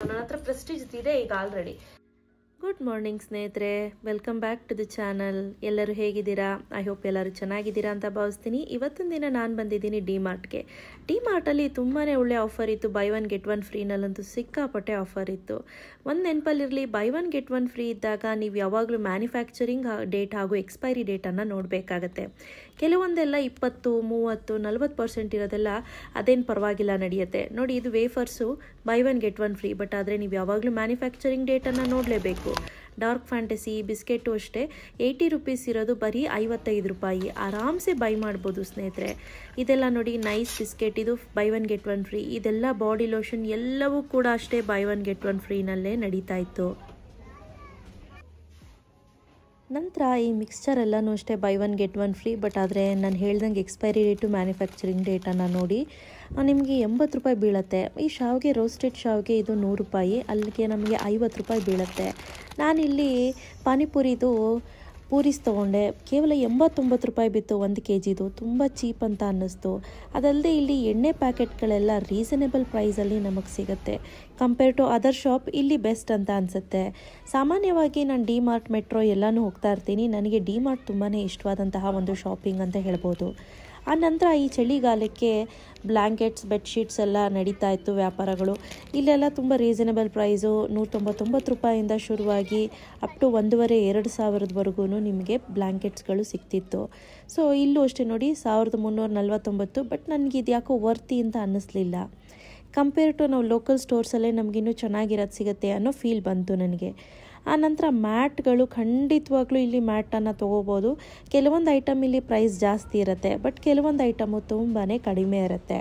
ನನ್ನ ಹತ್ರ ಪ್ರೆಸ್ಟೀಜ್ ಇದೆ ಈಗ ಆಲ್ರೆಡಿ. ಗುಡ್ ಮಾರ್ನಿಂಗ್ ಸ್ನೇಹಿತರೆ, welcome back to the channel. ಎಲ್ಲರೂ ಹೇಗಿದ್ದೀರಾ? ಐ ಹೋಪ್ ಎಲ್ಲರೂ ಚೆನ್ನಾಗಿದ್ದೀರಾ ಅಂತ ಭಾವಿಸ್ತೀನಿ. ಇವತ್ತಿನ ದಿನ ನಾನು ಬಂದಿದ್ದೀನಿ ಡಿಮಾರ್ಟ್ಗೆ. ಡಿಮಾರ್ಟಲ್ಲಿ ತುಂಬಾ ಒಳ್ಳೆ ಆಫರ್ ಇತ್ತು. ಬೈ ಒನ್ ಗೆಟ್ ಒನ್ ಫ್ರೀನಲ್ಲಂತೂ ಸಿಕ್ಕಾಪಟ್ಟೆ ಆಫರ್ ಇತ್ತು. ಒಂದು ನೆನಪಲ್ಲಿರಲಿ, buy one get one free ಇದ್ದಾಗ ನೀವು ಯಾವಾಗಲೂ ಮ್ಯಾನುಫ್ಯಾಕ್ಚರಿಂಗ್ ಡೇಟ್ ಹಾಗೂ ಎಕ್ಸ್ಪೈರಿ ಡೇಟನ್ನು ನೋಡಬೇಕಾಗತ್ತೆ. ಕೆಲವೊಂದೆಲ್ಲ 20, 30, 40% ಇರೋದೆಲ್ಲ ಅದೇನು ಪರವಾಗಿಲ್ಲ, ನಡೆಯುತ್ತೆ. ನೋಡಿ, ಇದು wafers buy one get one free, but ಆದರೆ ನೀವು ಯಾವಾಗಲೂ ಮ್ಯಾನುಫ್ಯಾಕ್ಚರಿಂಗ್ ಡೇಟನ್ನು ನೋಡಲೇಬೇಕು. ಡಾರ್ಕ್ ಫ್ಯಾಂಟಸಿ ಬಿಸ್ಕೆಟು ಅಷ್ಟೇ 80 ರೂಪೀಸ್ ಇರೋದು ಬರೀ 55 ರೂಪಾಯಿ. ಆರಾಮ್ಸೆ ಬೈ ಮಾಡ್ಬೋದು ಸ್ನೇಹಿತರೆ. ಇದೆಲ್ಲ ನೋಡಿ, ನೈಸ್ ಬಿಸ್ಕೆಟ್, ಇದು by one get one free. ಇದೆಲ್ಲ ಬಾಡಿ ಲೋಷನ್ ಎಲ್ಲವೂ ಕೂಡ ಅಷ್ಟೇ ಬೈ ಒನ್ ಗೆಟ್ ಒನ್ ಫ್ರೀನಲ್ಲೇ ನಡೀತಾ ಇತ್ತು. ನಂತರ ಈ ಮಿಕ್ಸ್ಚರ್ ಎಲ್ಲನೂ ಅಷ್ಟೇ by one get one free, but ಆದರೆ ನಾನು ಹೇಳ್ದಂಗೆ ಎಕ್ಸ್ಪೈರಿ ಡೇಟು ಮ್ಯಾನುಫ್ಯಾಕ್ಚರಿಂಗ್ ಡೇಟನ್ನು ನೋಡಿ ನಿಮಗೆ 80 ರೂಪಾಯಿ ಬೀಳುತ್ತೆ. ಈ ಶಾವಿಗೆ, ರೋಸ್ಟೆಡ್ ಶಾವಿಗೆ ಇದು 100 ರೂಪಾಯಿ, ಅಲ್ಲಿಗೆ ನಮಗೆ 50 ರೂಪಾಯಿ ಬೀಳುತ್ತೆ. ನಾನಿಲ್ಲಿ ಪಾನಿಪುರಿದು ಪೂರೀಸ್ ತೊಗೊಂಡೆ, ಕೇವಲ 89 ರೂಪಾಯಿ ಬಿತ್ತು 1 kgದು. ತುಂಬ ಚೀಪ್ ಅಂತ ಅನ್ನಿಸ್ತು. ಅದಲ್ಲದೆ ಇಲ್ಲಿ ಎಣ್ಣೆ ಪ್ಯಾಕೆಟ್ಗಳೆಲ್ಲ ರೀಸನೇಬಲ್ ಪ್ರೈಸಲ್ಲಿ ನಮಗೆ ಸಿಗುತ್ತೆ. ಕಂಪೇರ್ ಟು ಅದರ್ ಶಾಪ್ ಇಲ್ಲಿ ಬೆಸ್ಟ್ ಅಂತ ಅನಿಸುತ್ತೆ. ಸಾಮಾನ್ಯವಾಗಿ ನಾನು ಡಿಮಾರ್ಟ್, ಮೆಟ್ರೋ ಎಲ್ಲನೂ ಹೋಗ್ತಾ ಇರ್ತೀನಿ. ನನಗೆ ಡಿಮಾರ್ಟ್ ತುಂಬಾ ಇಷ್ಟವಾದಂತಹ ಒಂದು ಶಾಪಿಂಗ್ ಅಂತ ಹೇಳ್ಬೋದು. ಆ ನಂತರ ಈ ಚಳಿಗಾಲಕ್ಕೆ ಬ್ಲ್ಯಾಂಕೆಟ್ಸ್, ಬೆಡ್ಶೀಟ್ಸ್ ಎಲ್ಲ ನಡೀತಾ ಇತ್ತು ವ್ಯಾಪಾರಗಳು. ಇಲ್ಲೆಲ್ಲ ತುಂಬ ರೀಸನೇಬಲ್ ಪ್ರೈಸು, 199 ರೂಪಾಯಿಂದ ಶುರುವಾಗಿ ಅಪ್ ಟು 1,500-2,000ವರೆಗೂ ನಿಮಗೆ ಬ್ಲ್ಯಾಂಕೆಟ್ಸ್ಗಳು ಸಿಗ್ತಿತ್ತು. ಸೊ ಇಲ್ಲೂ ಅಷ್ಟೇ ನೋಡಿ, 1,349. ಬಟ್ ನನಗೆ ಇದು ಯಾಕೋ ವರ್ತಿ ಅಂತ ಅನ್ನಿಸ್ಲಿಲ್ಲ. ಕಂಪೇರ್ ಟು ನಾವು ಲೋಕಲ್ ಸ್ಟೋರ್ಸಲ್ಲೇ ನಮಗಿನ್ನೂ ಚೆನ್ನಾಗಿರೋದು ಸಿಗುತ್ತೆ ಅನ್ನೋ ಫೀಲ್ ಬಂತು ನನಗೆ. ಆ ನಂತರ ಮ್ಯಾಟ್ಗಳು, ಖಂಡಿತವಾಗ್ಲೂ ಇಲ್ಲಿ ಮ್ಯಾಟನ್ನು ತೊಗೋಬೋದು. ಕೆಲವೊಂದು ಐಟಮ್ ಇಲ್ಲಿ ಪ್ರೈಸ್ ಜಾಸ್ತಿ ಇರುತ್ತೆ, ಬಟ್ ಕೆಲವೊಂದು ಐಟಮು ತುಂಬಾ ಕಡಿಮೆ ಇರುತ್ತೆ.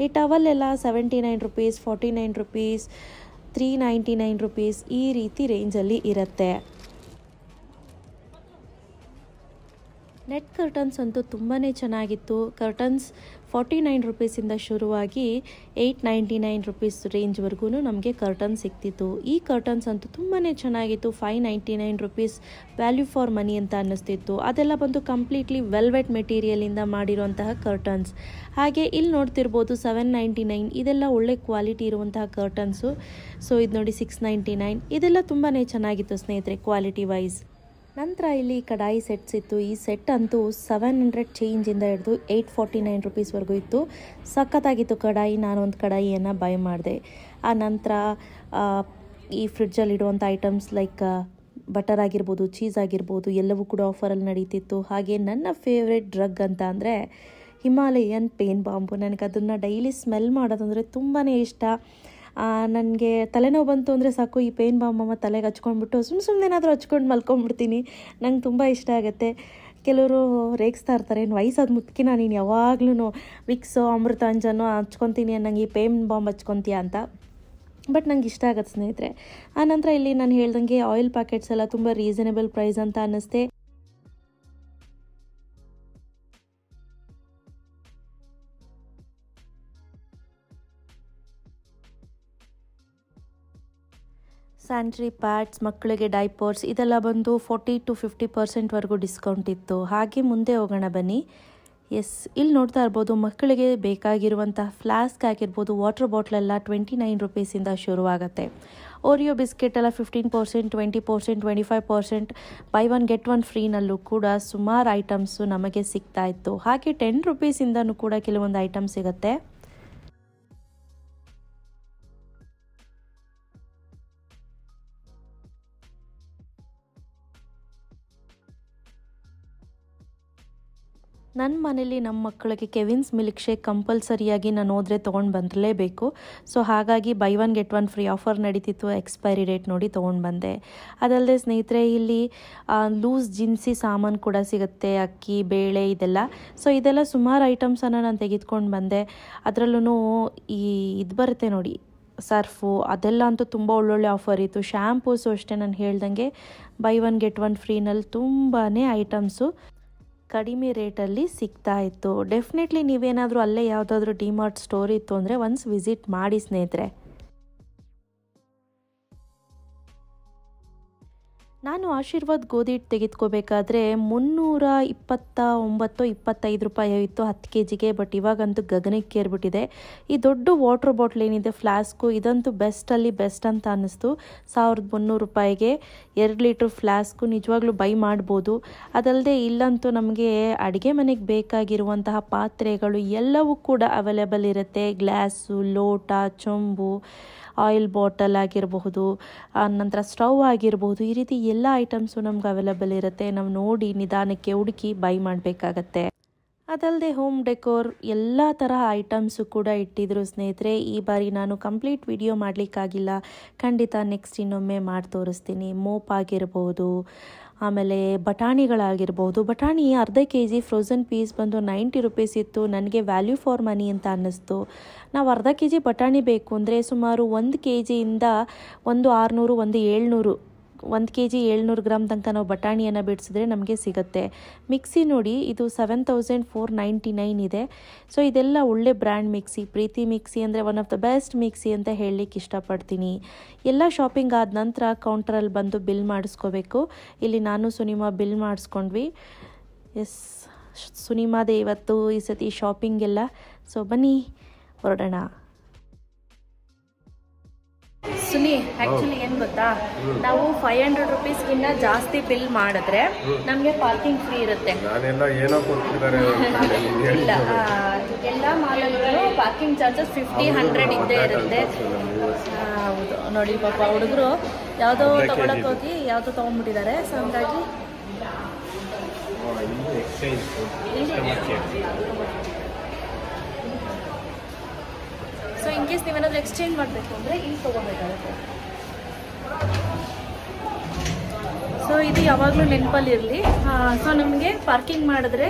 ಈ ಟವಲ್ ಎಲ್ಲ 79 ರೂಪೀಸ್, 49 ರೂಪೀಸ್, 399 ರೂಪೀಸ್ ಈ ರೀತಿ ರೇಂಜಲ್ಲಿ ಇರುತ್ತೆ. ನೆಟ್ ಕರ್ಟನ್ಸ್ ಅಂತೂ ತುಂಬಾ ಚೆನ್ನಾಗಿತ್ತು. ಕರ್ಟನ್ಸ್ 49 ರೂಪೀಸಿಂದ ಶುರುವಾಗಿ 899 ರೂಪೀಸ್ ರೇಂಜ್ವರೆಗೂ ನಮಗೆ ಕರ್ಟನ್ ಸಿಗ್ತಿತ್ತು. ಈ ಕರ್ಟನ್ಸ್ ಅಂತೂ ತುಂಬಾ ಚೆನ್ನಾಗಿತ್ತು. 599 ರೂಪೀಸ್ ವ್ಯಾಲ್ಯೂ ಫಾರ್ ಮನಿ ಅಂತ ಅನ್ನಿಸ್ತಿತ್ತು. ಅದೆಲ್ಲ ಬಂದು ಕಂಪ್ಲೀಟ್ಲಿ ವೆಲ್ವೆಟ್ ಮೆಟೀರಿಯಲಿಂದ ಮಾಡಿರುವಂತಹ ಕರ್ಟನ್ಸ್. ಹಾಗೆ ಇಲ್ಲಿ ನೋಡ್ತಿರ್ಬೋದು 799, ಇದೆಲ್ಲ ಒಳ್ಳೆ ಕ್ವಾಲಿಟಿ ಇರುವಂತಹ ಕರ್ಟನ್ಸು. ಸೊ ಇದು ನೋಡಿ 699, ಇದೆಲ್ಲ ತುಂಬಾ ಚೆನ್ನಾಗಿತ್ತು ಸ್ನೇಹಿತರೆ ಕ್ವಾಲಿಟಿ ವೈಸ್. ನಂತರ ಇಲ್ಲಿ ಕಡಾಯಿ ಸೆಟ್ಸ್ ಇತ್ತು. ಈ ಸೆಟ್ ಅಂತೂ 700 ಚೇಂಜಿಂದ ಹಿಡಿದು 849 ರೂಪೀಸ್ವರೆಗೂ ಇತ್ತು. ಸಖತ್ತಾಗಿತ್ತು ಕಡಾಯಿ. ನಾನೊಂದು ಕಡಾಯಿಯನ್ನು ಬೈ ಮಾಡಿದೆ. ಆ ನಂತರ ಈ ಫ್ರಿಡ್ಜಲ್ಲಿಡುವಂಥ ಐಟಮ್ಸ್ ಲೈಕ್ ಬಟರ್ ಆಗಿರ್ಬೋದು, ಚೀಸ್ ಆಗಿರ್ಬೋದು, ಎಲ್ಲವೂ ಕೂಡ ಆಫರಲ್ಲಿ ನಡೀತಿತ್ತು. ಹಾಗೆ ನನ್ನ ಫೇವ್ರೆಟ್ ಡ್ರಗ್ ಅಂತ ಅಂದರೆ ಹಿಮಾಲಯನ್ ಪೇನ್ ಬಾಂಬು. ನನಗೆ ಅದನ್ನು ಡೈಲಿ ಸ್ಮೆಲ್ ಮಾಡೋದಂದರೆ ತುಂಬಾ ಇಷ್ಟ. ನನಗೆ ತಲೆನೋವು ಬಂತು ಅಂದರೆ ಸಾಕು, ಈ ಪೇನ್ ಬಾಂಬಮ್ಮ ತಲೆಗೆ ಹಚ್ಕೊಂಡ್ಬಿಟ್ಟು ಸುಮ್ಮನೆ ಏನಾದರೂ ಹಚ್ಕೊಂಡು ಮಲ್ಕೊಂಡ್ಬಿಡ್ತೀನಿ. ನಂಗೆ ತುಂಬ ಇಷ್ಟ ಆಗುತ್ತೆ. ಕೆಲವರು ರೇಗಿಸ್ತಾ ಇರ್ತಾರೆ, ವಯಸ್ಸಾದ ಮುತ್ಕಿನ ನೀನು ಯಾವಾಗ್ಲೂ ವಿಕ್ಸೋ, ಅಮೃತಾಂಜನೋ ಹಚ್ಕೊತೀನಿ, ನಂಗೆ ಈ ಪೇನ್ ಬಾಂಬ್ ಹಚ್ಕೊತೀಯ ಅಂತ. ಬಟ್ ನಂಗೆ ಇಷ್ಟ ಆಗುತ್ತೆ ಸ್ನೇಹಿತರೆ. ಆನಂತರ ಇಲ್ಲಿ ನಾನು ಹೇಳ್ದಂಗೆ ಆಯಿಲ್ ಪ್ಯಾಕೆಟ್ಸ್ ಎಲ್ಲ ತುಂಬ ರೀಸನೇಬಲ್ ಪ್ರೈಸ್ ಅಂತ ಅನ್ನಿಸ್ತೆ. ಸ್ಯಾನಿಟರಿ ಪ್ಯಾಡ್ಸ್, ಮಕ್ಕಳಿಗೆ ಡೈಪರ್ಸ್ ಇದೆಲ್ಲ ಬಂದು 40 to 50% ಡಿಸ್ಕೌಂಟ್ ಇತ್ತು. ಹಾಗೆ ಮುಂದೆ ಹೋಗೋಣ ಬನ್ನಿ. ಎಸ್, ಇಲ್ಲಿ ನೋಡ್ತಾ ಇರ್ಬೋದು ಮಕ್ಕಳಿಗೆ ಬೇಕಾಗಿರುವಂತಹ ಫ್ಲಾಸ್ಕ್ ಆಗಿರ್ಬೋದು, ವಾಟರ್ ಬಾಟ್ಲೆಲ್ಲ 29 ರೂಪೀಸಿಂದ ಶುರುವಾಗುತ್ತೆ. ಓರಿಯೋ ಬಿಸ್ಕೆಟ್ ಎಲ್ಲ 15%, 20%, 25% ಬೈ ಒನ್ ಗೆಟ್ ಒನ್ ಫ್ರೀನಲ್ಲೂ ಕೂಡ ಸುಮಾರು ಐಟಮ್ಸು ನಮಗೆ ಸಿಗ್ತಾ ಇತ್ತು. ಹಾಗೆ 10 ರೂಪೀಸಿಂದನೂ ಕೂಡ ಕೆಲವೊಂದು ಐಟಮ್ ಸಿಗುತ್ತೆ. ನನ್ನ ಮನೇಲಿ ನಮ್ಮ ಮಕ್ಕಳಿಗೆ ಕೆವಿನ್ಸ್ ಮಿಲ್ಕ್ ಶೇಕ್ ಕಂಪಲ್ಸರಿಯಾಗಿ ನಾನು ಹೋದರೆ ತೊಗೊಂಡು ಬರಲೇಬೇಕು. ಸೊ ಹಾಗಾಗಿ buy one get one free offer ನಡೀತಿತ್ತು. ಎಕ್ಸ್ಪೈರಿ ಡೇಟ್ ನೋಡಿ ತೊಗೊಂಡು ಬಂದೆ. ಅದಲ್ಲದೆ ಸ್ನೇಹಿತರೆ, ಇಲ್ಲಿ ಲೂಸ್ ಜಿನ್ಸಿ ಸಾಮಾನು ಕೂಡ ಸಿಗುತ್ತೆ, ಅಕ್ಕಿ, ಬೇಳೆ ಇದೆಲ್ಲ. ಸೊ ಇದೆಲ್ಲ ಸುಮಾರು ಐಟಮ್ಸನ್ನು ನಾನು ತೆಗೆದುಕೊಂಡು ಬಂದೆ. ಅದರಲ್ಲೂ ಈ ಇದು ಬರುತ್ತೆ ನೋಡಿ, ಸರ್ಫು, ಅದೆಲ್ಲ ಅಂತೂ ತುಂಬ ಒಳ್ಳೊಳ್ಳೆ ಆಫರ್ ಇತ್ತು. ಶ್ಯಾಂಪೂಸು ಅಷ್ಟೇ, ನಾನು ಹೇಳ್ದಂಗೆ ಬೈ ಒನ್ ಗೆಟ್ ಒನ್ ಫ್ರೀನಲ್ಲಿ ತುಂಬಾ ಐಟಮ್ಸು ಕಡಿಮೆ ರೇಟಲ್ಲಿ ಸಿಗ್ತಾ ಇತ್ತು. ಡೆಫಿನೆಟ್ಲಿ ನೀವೇನಾದರೂ ಅಲ್ಲೇ ಯಾವುದಾದ್ರೂ ಡಿಮಾರ್ಟ್ ಸ್ಟೋರ್ ಇತ್ತು ಅಂದರೆ ಒನ್ಸ್ ವಿಸಿಟ್ ಮಾಡಿ ಸ್ನೇಹಿತರೆ. ನಾನು ಆಶೀರ್ವಾದ್ ಗೋಧಿ ಹಿಟ್ಟು ತೆಗೆದುಕೋಬೇಕಾದ್ರೆ 329-25 ರೂಪಾಯಿ ಇತ್ತು 10 kgಗೆ. ಬಟ್ ಇವಾಗಂತೂ ಗಗನಕ್ಕೆ ಏರ್ಬಿಟ್ಟಿದೆ. ಈ ದೊಡ್ಡ ವಾಟರ್ ಬಾಟ್ಲ್ ಏನಿದೆ ಫ್ಲಾಸ್ಕು, ಇದಂತೂ ಬೆಸ್ಟಲ್ಲಿ ಬೆಸ್ಟ್ ಅಂತ ಅನ್ನಿಸ್ತು. 1300 ರೂಪಾಯಿಗೆ 2 ಲೀಟ್ರ್ ಫ್ಲಾಸ್ಕು ನಿಜವಾಗ್ಲೂ ಬೈ ಮಾಡ್ಬೋದು. ಅದಲ್ಲದೆ ಇಲ್ಲಂತೂ ನಮಗೆ ಅಡುಗೆ ಮನೆಗೆ ಬೇಕಾಗಿರುವಂತಹ ಪಾತ್ರೆಗಳು ಎಲ್ಲವೂ ಕೂಡ ಅವೈಲೇಬಲ್ ಇರುತ್ತೆ. ಗ್ಲಾಸು, ಲೋಟ, ಚೊಂಬು, ಆಯಿಲ್ ಬಾಟಲ್ ಆಗಿರಬಹುದು, ನಂತರ ಸ್ಟವ್ ಆಗಿರಬಹುದು, ಈ ರೀತಿ ಎಲ್ಲ ಐಟಮ್ಸು ನಮ್ಗೆ ಅವೈಲೇಬಲ್ ಇರುತ್ತೆ. ನಾವು ನೋಡಿ ನಿಧಾನಕ್ಕೆ ಹುಡುಕಿ ಬೈ ಮಾಡಬೇಕಾಗತ್ತೆ. ಅದಲ್ಲದೆ ಹೋಮ್ ಡೆಕೋರ್ ಎಲ್ಲ ತರಹ ಐಟಮ್ಸು ಕೂಡ ಇಟ್ಟಿದ್ರು ಸ್ನೇಹಿತರೆ. ಈ ಬಾರಿ ನಾನು ಕಂಪ್ಲೀಟ್ ವಿಡಿಯೋ ಮಾಡಲಿಕ್ಕಾಗಿಲ್ಲ, ಖಂಡಿತ ನೆಕ್ಸ್ಟ್ ಇನ್ನೊಮ್ಮೆ ಮಾಡಿ ತೋರಿಸ್ತೀನಿ. ಮೋಪ್ ಆಗಿರ್ಬೋದು, ಆಮೇಲೆ ಬಟಾಣಿಗಳಾಗಿರ್ಬೋದು. ಬಟಾಣಿ ಅರ್ಧ kg ಫ್ರೋಝನ್ ಪೀಸ್ ಬಂದು 90 ರೂಪೀಸ್ ಇತ್ತು. ನನಗೆ ವ್ಯಾಲ್ಯೂ ಫಾರ್ ಮನಿ ಅಂತ ಅನ್ನಿಸ್ತು. ನಾವು ಅರ್ಧ kg ಬಟಾಣಿ ಬೇಕು ಅಂದರೆ ಸುಮಾರು 1 kgಯಿಂದ ಒಂದು 600, ಒಂದು 700, 1 kg 700 ಗ್ರಾಮ್ ತನಕ ನಾವು ಬಟಾಣಿಯನ್ನು ಬಿಡಿಸಿದ್ರೆ ನಮಗೆ ಸಿಗುತ್ತೆ. ಮಿಕ್ಸಿ ನೋಡಿ, ಇದು 7499 ಇದೆ. ಸೊ ಇದೆಲ್ಲ ಒಳ್ಳೆ ಬ್ರ್ಯಾಂಡ್ ಮಿಕ್ಸಿ. ಪ್ರೀತಿ ಮಿಕ್ಸಿ ಅಂದರೆ one of the best mixie ಅಂತ ಹೇಳಲಿಕ್ಕೆ ಇಷ್ಟಪಡ್ತೀನಿ. ಎಲ್ಲ ಶಾಪಿಂಗ್ ಆದ ನಂತರ ಕೌಂಟರಲ್ಲಿ ಬಂದು ಬಿಲ್ ಮಾಡಿಸ್ಕೋಬೇಕು. ಇಲ್ಲಿ ನಾನು ಸುನಿಮಾ ಬಿಲ್ ಮಾಡಿಸ್ಕೊಂಡ್ವಿ. ಎಸ್, ಸುನಿಮಾದೇ ಇವತ್ತು ಈ ಸತಿ ಶಾಪಿಂಗ್ ಎಲ್ಲ. ಸೊ ಬನ್ನಿ ಹೊರಡೋಣ. ಸುನಿ, ಆ್ಯಕ್ಚುಲಿ ಏನು ಗೊತ್ತಾ, ನಾವು 500 ರೂಪೀಸ್ಗಿನ್ನ ಜಾಸ್ತಿ ಬಿಲ್ ಮಾಡಿದ್ರೆ ನಮಗೆ ಪಾರ್ಕಿಂಗ್ ಫ್ರೀ ಇರುತ್ತೆ. ಇಲ್ಲ, ಎಲ್ಲ ಮಾಲಲ್ಲೂ ಪಾರ್ಕಿಂಗ್ ಚಾರ್ಜಸ್ 50-100 ಇದ್ದೇ ಇರುತ್ತೆ. ಹೌದು ನೋಡಿ, ಪಾಪ ಹುಡುಗರು ಯಾವುದೋ ತಗೊಳಕ್ಕೆ ಹೋಗಿ ಯಾವುದೋ ತೊಗೊಂಡ್ಬಿಟ್ಟಿದ್ದಾರೆ. ಸೊ ಹಂಗಾಗಿ ಸೊ ಇನ್ ಕೇಸ್ ನೀವೇನಾದರೂ ಎಕ್ಸ್ಚೇಂಜ್ ಮಾಡಬೇಕು ಅಂದರೆ ಇಲ್ಲಿ ತೊಗೋಬೇಕಾಗುತ್ತೆ. ಸೊ ಇದು ಯಾವಾಗಲೂ ನೆನಪಲ್ಲಿ ಇರಲಿ. ಸೊ ನಮಗೆ ಪಾರ್ಕಿಂಗ್ ಮಾಡಿದ್ರೆ,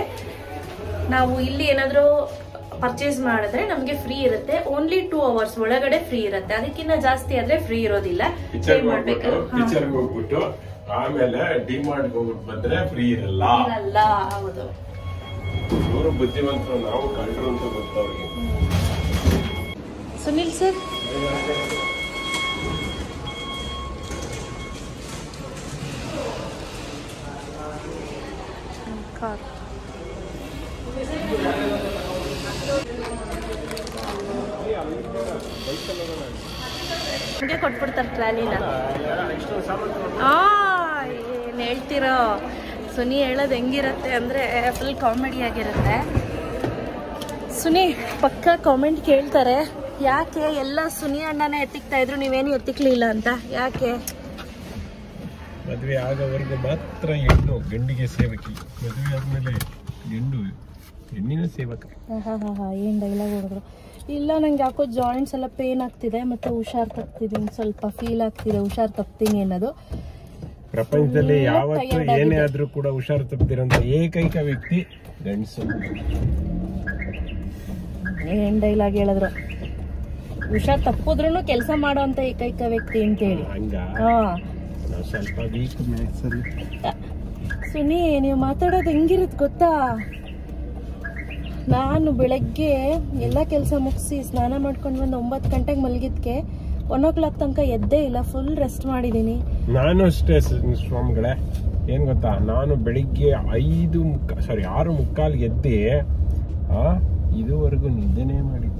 ನಾವು ಇಲ್ಲಿ ಏನಾದರೂ ಪರ್ಚೇಸ್ ಮಾಡಿದ್ರೆ ನಮಗೆ ಫ್ರೀ ಇರುತ್ತೆ. ಓನ್ಲಿ 2 hours ಒಳಗಡೆ ಫ್ರೀ ಇರುತ್ತೆ. ಅದಕ್ಕಿಂತ ಜಾಸ್ತಿ ಆದ್ರೆ ಫ್ರೀ ಇರೋದಿಲ್ಲ. ಆಮೇಲೆ ಡಿಮಾರ್ಟ್ ಹೋಗ್ಬಿಟ್ಟು ಬಂದ್ರೆ ಫ್ರೀ ಇರಲ್ಲ. ಹೌದು, ಇವರು ಬುದ್ಧಿವಂತರು, ನಾವು ಕಂಡ್ರು ಅಂತ ಗೊತ್ತವ್ರಿಗೆ. ಸುನಿಲ್ ಸರ್, ಕಾರ್ ಹಂಗೆ ಕೊಟ್ಬಿಡ್ತಾರೆ ಟ್ರಾಲಿನ. ಏನು ಹೇಳ್ತಿರೋ ಸುನಿ, ಹೇಳೋದು ಹೆಂಗಿರುತ್ತೆ ಅಂದರೆ ಫುಲ್ ಕಾಮಿಡಿ ಆಗಿರುತ್ತೆ. ಸುನಿ ಪಕ್ಕ ಕಾಮೆಂಟ್ ಕೇಳ್ತಾರೆ, ಯಾಕೆ ಎಲ್ಲ ಸುನಿ ಅಣ್ಣನೇ ಎತ್ತಿಕ್ತಾ ಇದ್ರು, ನೀವೇನು ಎತ್ತಿಕ್ಲಿಲ್ಲ ಅಂತ. ಯಾಕೆ? ಮದುವೆ ಆಗೋವರೆಗೂ ಮಾತ್ರ ಹೆಣ್ಣು ಗಂಡಿಗೆ ಸೇವಕಿ, ಮದುವೆ ಆದ್ಮೇಲೆ ಗಂಡು ಹೆಣ್ಣಿನ ಸೇವಕ. ಏನ್ ಡೈಲಾಗ್ ಹೊಡೆದ್ರು. ಇಲ್ಲ, ನಂಗೆ ಯಾಕೋ ಜಾಯಿಂಟ್ಸ್ ಎಲ್ಲ ಪೇನ್ ಆಗ್ತಿದೆ, ಮತ್ತೆ ಹುಷಾರ್ ತಪ್ತಿದ್ದೀನಿ, ಸ್ವಲ್ಪ ಫೀಲ್ ಆಗ್ತಿದೆ ಹುಷಾರ್ ತಪ್ತೀನಿ ಅನ್ನೋದು. ಪ್ರಪಂಚದಲ್ಲಿ ಯಾವತ್ತೂ ಏನೇ ಆದ್ರೂ ಕೂಡ ಹುಷಾರು ತಪ್ಪದಿರೋಂತ ಏಕೈಕ ವ್ಯಕ್ತಿ ಗಂಡಸು. ಏನ್ ಡೈಲಾಗ್ ಹೇಳಿದ್ರು. ಹುಷಾರ್ ತಪ್ಪಿದ್ರು ಕೆಲಸ ಮಾಡೋಂತ ಏಕೈಕ ವ್ಯಕ್ತಿ ಅಂತೇಳಿ. ಸ್ವಲ್ಪ ವೀಕ್ ಮ್ಯಾಥ್ಸ್ ಅಲ್ಲಿ. ಸುನಿ, ನೀವು ಮಾತಾಡೋದು ಹೆಂಗಿರುತ್ತೆ ಗೊತ್ತಾ? ನಾನು ಬೆಳಗ್ಗೆ ಎಲ್ಲ ಕೆಲಸ ಮುಗಿಸಿ ಸ್ನಾನ ಮಾಡ್ಕೊಂಡು ಬಂದು 9 ಗಂಟೆಗೆ ಮಲಗಿದ್ಕೆ 1 o'clock ತನಕ ಎದ್ದೇ ಇಲ್ಲ. ಫುಲ್ ರೆಸ್ಟ್ ಮಾಡಿದೀನಿ. ನಾನು ಅಷ್ಟೇ ಸ್ವಾಮಿಗಳೇ. ಏನ್ ಗೊತ್ತಾ, ನಾನು ಬೆಳಿಗ್ಗೆ 6:45 ಎದ್ದೆ ಇದುವರೆಗೂ ನಿದ್ದೆನೇ ಮಾಡಿದ್ದೆ.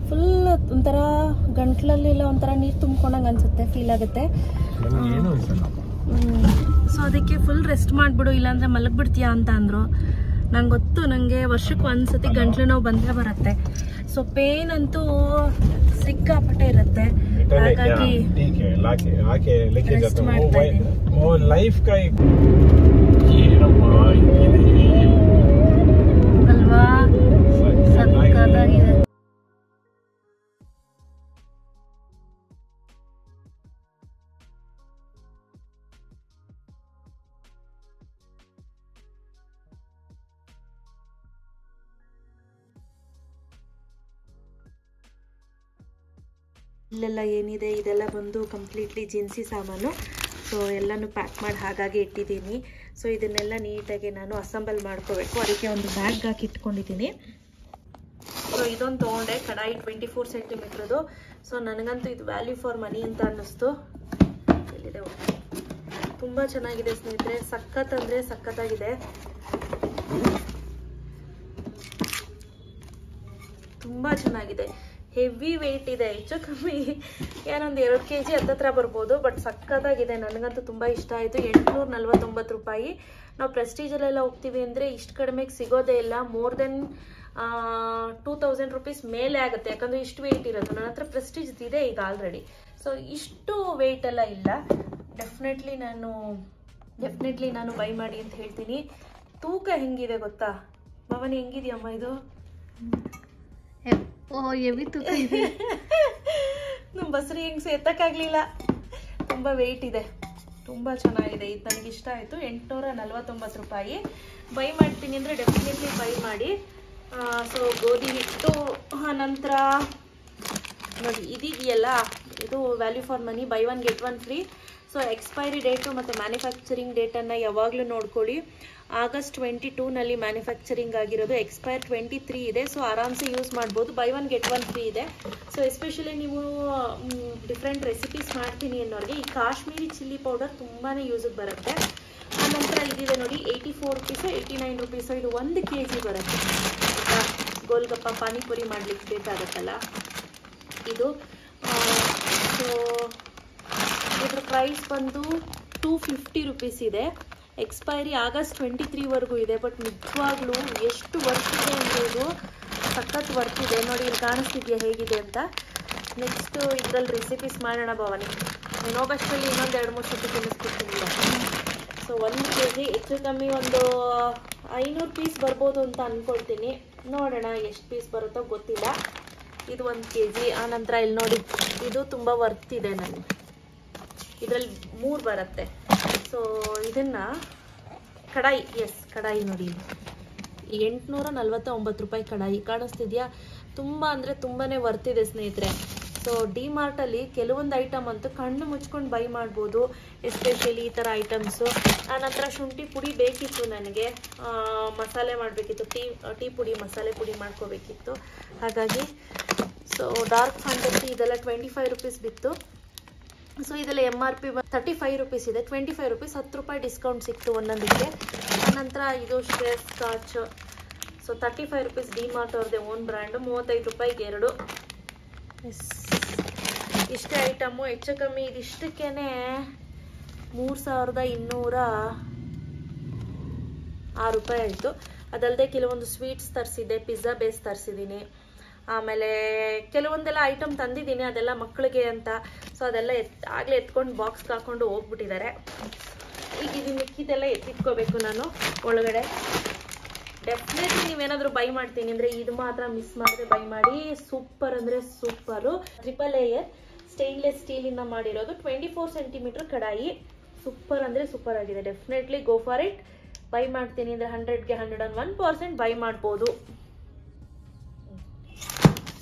ಫುಲ್ ಒಂಥರ ಗಂಟ್ಲಲ್ಲೆಲ್ಲ ಒಂಥರ ನೀರು ತುಂಬ್ಕೊಂಡಂಗೆ ಅನ್ಸುತ್ತೆ, ಫೀಲ್ ಆಗುತ್ತೆ. ಏನು ಅನ್ಸಲ್ಲ. ಸೊ ಅದಕ್ಕೆ ಫುಲ್ ರೆಸ್ಟ್ ಮಾಡ್ಬಿಡು, ಇಲ್ಲಾಂದ್ರೆ ಮಲಗ್ಬಿಡ್ತೀಯಾ ಅಂತ ಅಂದ್ರು. ನಂಗೆ ಗೊತ್ತು, ನನಗೆ ವರ್ಷಕ್ಕೆ ಒಂದ್ಸತಿ ಗಂಟ್ಲು ನೋವು ಬಂದೇ ಬರುತ್ತೆ. ಸೊ ಪೇನ್ ಅಂತೂ ಸಿಕ್ಕಾಪಟ್ಟೆ ಇರುತ್ತೆ. ಹಾಗಾಗಿ ರೆಸ್ಟ್ ಮಾಡ್ತಾ ಇದ್ದೀನಿ ಅಲ್ವಾ. ಸಕ್ಕತ್ತಾಗಿದೆ. ಇಲ್ಲೆಲ್ಲ ಏನಿದೆ ಇದೆಲ್ಲ ಬಂದು ಕಂಪ್ಲೀಟ್ಲಿ ಜಿನ್ಸಿ ಸಾಮಾನು. ಸೊ ಎಲ್ಲನೂ ಪ್ಯಾಕ್ ಮಾಡಿ ಹಾಗಾಗಿ ಇಟ್ಟಿದ್ದೀನಿ. ಸೊ ಇದನ್ನೆಲ್ಲ ನೀಟಾಗಿ ನಾನು ಅಸೆಂಬಲ್ ಮಾಡ್ಕೋಬೇಕು. ಅದಕ್ಕೆ ಒಂದು ಬ್ಯಾಗ್ ಹಾಕಿ ಇಟ್ಕೊಂಡಿದ್ದೀನಿ. ಸೊ ಇದೊಂದು ತೊಗೊಂಡೆ, ಕಡಾಯಿ 24 ಸೆಂಟಿಮೀಟ್ರದು. ಸೊ ನನಗಂತೂ ಇದು ವ್ಯಾಲ್ಯೂ ಫಾರ್ ಮನಿ ಅಂತ ಅನ್ನಿಸ್ತು. ಎಲ್ಲಿದೆ ತುಂಬ ಚೆನ್ನಾಗಿದೆ ಸ್ನೇಹಿತರೆ, ಸಖತ್ ಅಂದರೆ ಸಖತ್ತಾಗಿದೆ. ತುಂಬ ಚೆನ್ನಾಗಿದೆ, ಹೆವಿ ವೆಯ್ಟ್ ಇದೆ, ಹೆಚ್ಚು ಕಮ್ಮಿ ಏನೊಂದು 2 kg ಹತ್ತತ್ರ ಬರ್ಬೋದು. ಬಟ್ ಸಖತ್ತಾಗಿದೆ, ನನಗಂತೂ ತುಂಬ ಇಷ್ಟ ಆಯಿತು. 849 ರೂಪಾಯಿ. ನಾವು ಪ್ರೆಸ್ಟೀಜಲ್ಲೆಲ್ಲ ಹೋಗ್ತೀವಿ ಅಂದರೆ ಇಷ್ಟು ಕಡಿಮೆಗೆ ಸಿಗೋದೇ ಇಲ್ಲ. ಮೋರ್ ದೆನ್ 2000 ರೂಪೀಸ್ ಮೇಲೆ ಆಗುತ್ತೆ, ಯಾಕಂದರೆ ಇಷ್ಟು ವೆಯ್ಟ್ ಇರೋದು. ನನ್ನ ಹತ್ರ ಪ್ರೆಸ್ಟೀಜ್ ಇದೆ ಈಗ ಆಲ್ರೆಡಿ. ಸೊ ಇಷ್ಟು ವೆಯ್ಟ್ ಎಲ್ಲ ಇಲ್ಲ. ಡೆಫಿನೆಟ್ಲಿ ನಾನು ಬೈ ಮಾಡಿ ಅಂತ ಹೇಳ್ತೀನಿ. ತೂಕ ಹೆಂಗಿದೆ ಗೊತ್ತಾ ಭವಾನಿ? ಹೆಂಗಿದೆಯಮ್ಮ ಇದು? ಹೆವಿ ತೂಕ ಇದೆ. ನಮ್ಮ ಬಸ್ರಿ ಹೆಂಗ್ಸು ಎತ್ತಕ್ಕಾಗ್ಲಿಲ್ಲ, ತುಂಬ ವೆಯ್ಟ್ ಇದೆ, ತುಂಬ ಚೆನ್ನಾಗಿದೆ. ಇದು ನನಗೆ ಇಷ್ಟ ಆಯಿತು. 849 ರೂಪಾಯಿ. ಬೈ ಮಾಡ್ತೀನಿ ಅಂದರೆ ಡೆಫಿನೆಟ್ಲಿ ಬೈ ಮಾಡಿ. ಸೊ ಗೋಧಿ ಹಿಟ್ಟು, ನಂತರ ನೋಡಿ ಇದೆಯಲ್ಲ, ಇದು value for money, by 1 get 1 free. So expiry date ಮತ್ತು ಮ್ಯಾನುಫ್ಯಾಕ್ಚರಿಂಗ್ ಡೇಟನ್ನು ಯಾವಾಗಲೂ ನೋಡ್ಕೊಳ್ಳಿ. ಆಗಸ್ಟ್ 22ನಲ್ಲಿ ಮ್ಯಾನುಫ್ಯಾಕ್ಚರಿಂಗ್ ಆಗಿರೋದು, ಎಕ್ಸ್ಪೈರ್ 23 ಇದೆ. ಸೊ ಆರಾಮ್ಸೆ ಯೂಸ್ ಮಾಡ್ಬೋದು. ಬೈ 1 get 1 ಫ್ರೀ ಇದೆ. ಸೊ ಎಸ್ಪೆಷಲಿ ನೀವು ಡಿಫ್ರೆಂಟ್ ರೆಸಿಪೀಸ್ ಮಾಡ್ತೀನಿ ಅನ್ನೋರಿಗೆ ಈ ಕಾಶ್ಮೀರಿ ಚಿಲ್ಲಿ ಪೌಡರ್ ತುಂಬಾ ಯೂಸಿಗೆ ಬರುತ್ತೆ. ಆನಂತರ ಇದಿದೆ ನೋಡಿ, 84 ರೂಪೀಸು 89 ರೂಪೀಸು, ಇದು 1 kg ಬರುತ್ತೆ. ಗೋಲ್ಗಪ್ಪ ಪಾನಿಪುರಿ ಮಾಡ್ಲಿಕ್ಕೆ ಬೇಕಾಗತ್ತಲ್ಲ ಇದು. ಸೊ ಇದ್ರ ಪ್ರೈಸ್ ಬಂದು 250 ರೂಪೀಸ್ ಇದೆ. ಎಕ್ಸ್ಪೈರಿ ಆಗಸ್ಟ್ 23ವರೆಗೂ ಇದೆ. ಬಟ್ ನಿಜವಾಗ್ಲೂ ಎಷ್ಟು ವರ್ತ್ ಇದೆ ಅಂದರೆ ಇದು ಸಖತ್ ವರ್ತ್ ಇದೆ. ನೋಡಿ ಇಲ್ಲಿ ಕಾಣಿಸ್ತಿದೆಯಾ ಹೇಗಿದೆ ಅಂತ. ನೆಕ್ಸ್ಟ್ ಇದರಲ್ಲಿ ರೆಸಿಪೀಸ್ ಮಾಡೋಣ ಭವಾನಿ. ಹೋಗೋಷ್ಟರಲ್ಲಿ ಇನ್ನೊಂದು 2-3 ಸತಿ ತಿನ್ನಿಸ್ಕೊಡ್ತೀನಿ. ಸೊ 1 kg ಹೆಚ್ಚು ಕಮ್ಮಿ ಒಂದು 500 ಪೀಸ್ ಬರ್ಬೋದು ಅಂತ ಅಂದ್ಕೊಳ್ತೀನಿ. ನೋಡೋಣ ಎಷ್ಟು ಪೀಸ್ ಬರುತ್ತೋ ಗೊತ್ತಿಲ್ಲ. ಇದು 1 kg. ಆನಂತರ ಇಲ್ಲಿ ನೋಡಿ, ಇದು ತುಂಬ ವರ್ತ್ ಇದೆ ನನಗೆ. ಇದರಲ್ಲಿ 3 ಬರುತ್ತೆ. ಸೊ ಇದನ್ನು ಕಡಾಯಿ, ಕಡಾಯಿ ನೋಡಿ, 849 ರೂಪಾಯಿ ಕಡಾಯಿ ಕಾಣಿಸ್ತಿದೆಯಾ? ತುಂಬ ಅಂದರೆ ತುಂಬಾ ವರ್ತ್ ಇದೆ ಸ್ನೇಹಿತರೆ. ಸೊ ಡಿಮಾರ್ಟಲ್ಲಿ ಕೆಲವೊಂದು ಐಟಮ್ ಅಂತೂ ಕಣ್ಣು ಮುಚ್ಕೊಂಡು ಬೈ ಮಾಡ್ಬೋದು, ಎಸ್ಪೆಷಲಿ ಈ ಥರ ಐಟಮ್ಸು. ಆನಂತರ ಶುಂಠಿ ಪುಡಿ ಬೇಕಿತ್ತು ನನಗೆ, ಮಸಾಲೆ ಮಾಡಬೇಕಿತ್ತು, ಟೀ ಪುಡಿ ಮಸಾಲೆ ಪುಡಿ ಮಾಡ್ಕೋಬೇಕಿತ್ತು. ಹಾಗಾಗಿ ಸೊ ಡಾರ್ಕ್ ಫ್ಯಾಂಟಸಿ ಇದೆಲ್ಲ 25 ರೂಪೀಸ್ ಬಿತ್ತು. ಸೊ ಇದೆಲ್ಲ MRP 35 ರೂಪೀಸ್ ಇದೆ. 25 ರೂಪೀಸ್, 10 ರೂಪಾಯಿ ಡಿಸ್ಕೌಂಟ್ ಸಿಕ್ತು ಒಂದೊಂದಕ್ಕೆ. ಆನಂತರ ಇದು Shreyas scotch. So 35 rupees, DMart ಅವ್ರದ್ದೇ ಓನ್ ಬ್ರ್ಯಾಂಡು, 35 ರೂಪಾಯಿಗೆ 2. ಇಷ್ಟೇ ಐಟಮು. ಹೆಚ್ಚು ಕಮ್ಮಿ ಇದಿಷ್ಟಕ್ಕೇ 3206 ರೂಪಾಯಿ ಆಯಿತು. ಅದಲ್ಲದೆ ಕೆಲವೊಂದು ಸ್ವೀಟ್ಸ್ ತರಿಸಿದ್ದೆ, ಪಿಜ್ಜಾ ಬೇಸ್ ತರಿಸಿದ್ದೀನಿ. ಆಮೇಲೆ ಕೆಲವೊಂದೆಲ್ಲ ಐಟಮ್ ತಂದಿದ್ದೀನಿ, ಅದೆಲ್ಲ ಮಕ್ಕಳಿಗೆ ಅಂತ. ಸೊ ಅದೆಲ್ಲ ಆಗಲೇ ಎತ್ಕೊಂಡು ಬಾಕ್ಸ್ಗೆ ಹಾಕ್ಕೊಂಡು ಹೋಗ್ಬಿಟ್ಟಿದ್ದಾರೆ. ಈಗ ಇದು ಮಿಕ್ಕಿದೆಲ್ಲ ಎತ್ತಿಟ್ಕೋಬೇಕು ನಾನು ಒಳಗಡೆ. ಡೆಫಿನೆಟ್ಲಿ ನೀವೇನಾದರೂ ಬೈ ಮಾಡ್ತೀನಿ ಅಂದರೆ ಇದು ಮಾತ್ರ ಮಿಸ್ ಮಾಡಿದ್ರೆ ಬೈ ಮಾಡಿ. ಸೂಪರ್ ಅಂದರೆ ಸೂಪರು. 3 ಲೇಯರ್ ಸ್ಟೇನ್ಲೆಸ್ ಸ್ಟೀಲಿಂದ ಮಾಡಿರೋದು, 24 ಸೆಂಟಿಮೀಟರ್ ಕಡಾಯಿ. ಸೂಪರ್ ಅಂದರೆ ಸೂಪರ್ ಆಗಿದೆ. Definitely go for it. By ಮಾಡ್ತೀನಿ ಅಂದರೆ 100ಗೆ 101% ಬೈ ಮಾಡ್ಬೋದು.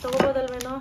ತಗೋಬೋದಲ್ವೇನೋ?